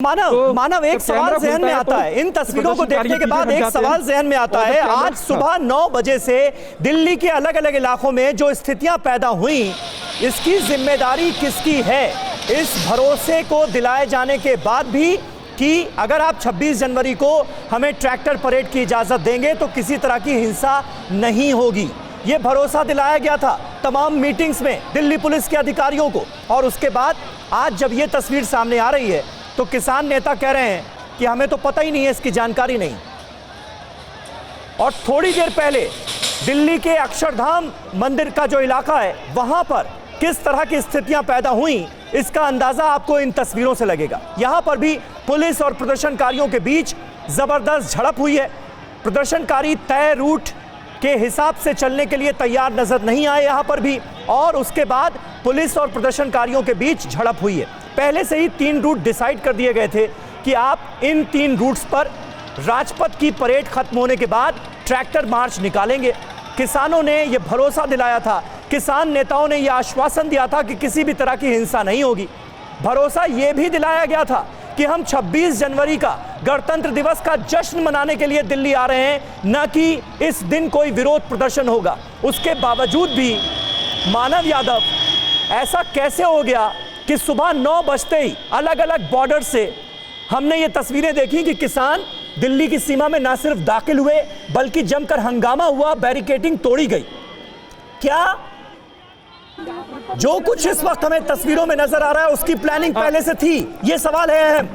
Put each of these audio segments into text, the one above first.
मानव एक सवाल जहन में आता है, इन तस्वीरों को देखने के बाद एक सवाल जहन में आता है। आज सुबह 9 बजे से दिल्ली के अलग अलग इलाकों में जो स्थितियां पैदा हुई, इसकी जिम्मेदारी किसकी है? इस भरोसे को दिलाए जाने के बाद भी कि अगर आप 26 जनवरी को हमें ट्रैक्टर परेड की इजाजत देंगे तो किसी तरह की हिंसा नहीं होगी, ये भरोसा दिलाया गया था तमाम मीटिंग्स में दिल्ली पुलिस के अधिकारियों को। और उसके बाद आज जब ये तस्वीर सामने आ रही है तो किसान नेता कह रहे हैं कि हमें तो पता ही नहीं है, इसकी जानकारी नहीं। और थोड़ी देर पहले दिल्ली के अक्षरधाम मंदिर का जो इलाका है, वहां पर किस तरह की स्थितियां पैदा हुई, इसका अंदाजा आपको इन तस्वीरों से लगेगा। यहां पर भी पुलिस और प्रदर्शनकारियों के बीच जबरदस्त झड़प हुई है। प्रदर्शनकारी तय रूट के हिसाब से चलने के लिए तैयार नजर नहीं आए यहां पर भी, और उसके बाद पुलिस और प्रदर्शनकारियों के बीच झड़प हुई है। पहले से ही 3 रूट डिसाइड कर दिए गए थे कि आप इन 3 रूट्स पर राजपथ की परेड खत्म होने के बाद ट्रैक्टर मार्च निकालेंगे। किसानों ने यह भरोसा दिलाया था, किसान नेताओं ने यह आश्वासन दिया था कि किसी भी तरह की हिंसा नहीं होगी। भरोसा यह भी दिलाया गया था कि हम 26 जनवरी का गणतंत्र दिवस का जश्न मनाने के लिए दिल्ली आ रहे हैं, न कि इस दिन कोई विरोध प्रदर्शन होगा। उसके बावजूद भी मानव यादव, ऐसा कैसे हो गया कि सुबह 9 बजते ही अलग अलग बॉर्डर से हमने ये तस्वीरें देखी कि किसान दिल्ली की सीमा में ना सिर्फ दाखिल हुए बल्कि जमकर हंगामा हुआ, बैरिकेडिंग तोड़ी गई। क्या जो कुछ इस वक्त हमें तस्वीरों में नजर आ रहा है उसकी प्लानिंग पहले से थी? ये सवाल है अहम।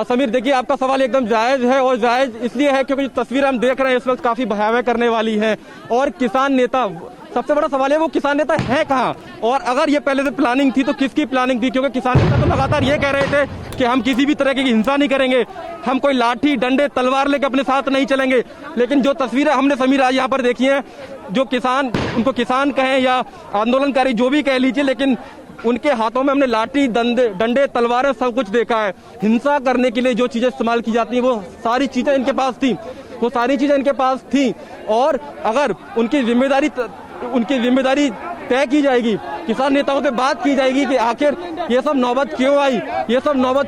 समीर, देखिए, आपका सवाल एकदम जायज है, और जायज इसलिए है क्योंकि जो तस्वीर हम देख रहे हैं इस वक्त काफी भयावह करने वाली है। और किसान नेता, सबसे बड़ा सवाल है वो किसान नेता है कहाँ, और अगर ये पहले से प्लानिंग थी तो किसकी प्लानिंग थी? क्योंकि किसान नेता तो लगातार ये कह रहे थे कि हम किसी भी तरह की हिंसा नहीं करेंगे, हम कोई लाठी डंडे तलवार लेके अपने साथ नहीं चलेंगे। लेकिन जो तस्वीरें हमने समीर आज यहाँ पर देखी है, जो किसान, उनको किसान कहें या आंदोलनकारी जो भी कह लीजिए, लेकिन उनके हाथों में हमने लाठी डंडे तलवारें सब कुछ देखा है। हिंसा करने के लिए जो चीजें इस्तेमाल की जाती हैं वो सारी चीजें इनके पास थी, वो सारी चीजें इनके पास थी। और अगर उनकी जिम्मेदारी तय की जाएगी, किसान नेताओं से बात की जाएगी कि आखिर ये सब नौबत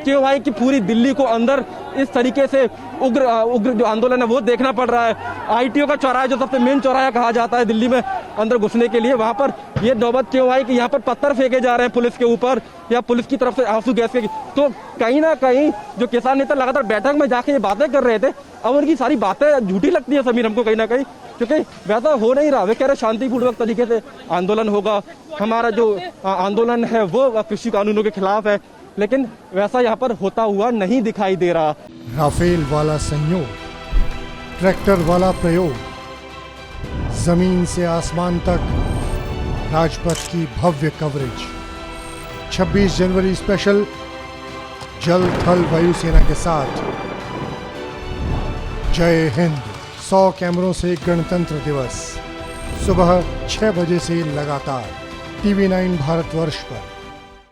क्यों आई कि पूरी दिल्ली को अंदर इस तरीके से उग्र जो आंदोलन है वो देखना पड़ रहा है। आईटीओ का चौराहा, जो सबसे मेन चौराहा कहा जाता है दिल्ली में अंदर घुसने के लिए, वहां पर ये नौबत क्यों आई कि यहाँ पर पत्थर फेंके जा रहे हैं पुलिस के ऊपर या पुलिस की तरफ से आंसू गैस के। तो कहीं ना कहीं जो किसान नेता लगातार बैठक में जाके ये बातें कर रहे थे, अब उनकी सारी बातें झूठी लगती है समीर हमको कहीं ना कहीं, क्योंकि वैसा हो नहीं रहा। वे कह रहे शांतिपूर्वक तरीके से आंदोलन होगा, हमारा जो आंदोलन है वो कृषि कानूनों के खिलाफ है, लेकिन वैसा यहाँ पर होता हुआ नहीं दिखाई दे रहा। राफेल वाला संयोग, ट्रैक्टर वाला प्रयोग, जमीन से आसमान तक राजपथ की भव्य कवरेज, 26 जनवरी स्पेशल जल थल वायुसेना के साथ जय हिंद। 100 कैमरों से गणतंत्र दिवस सुबह 6 बजे से लगातार TV9 भारतवर्ष पर।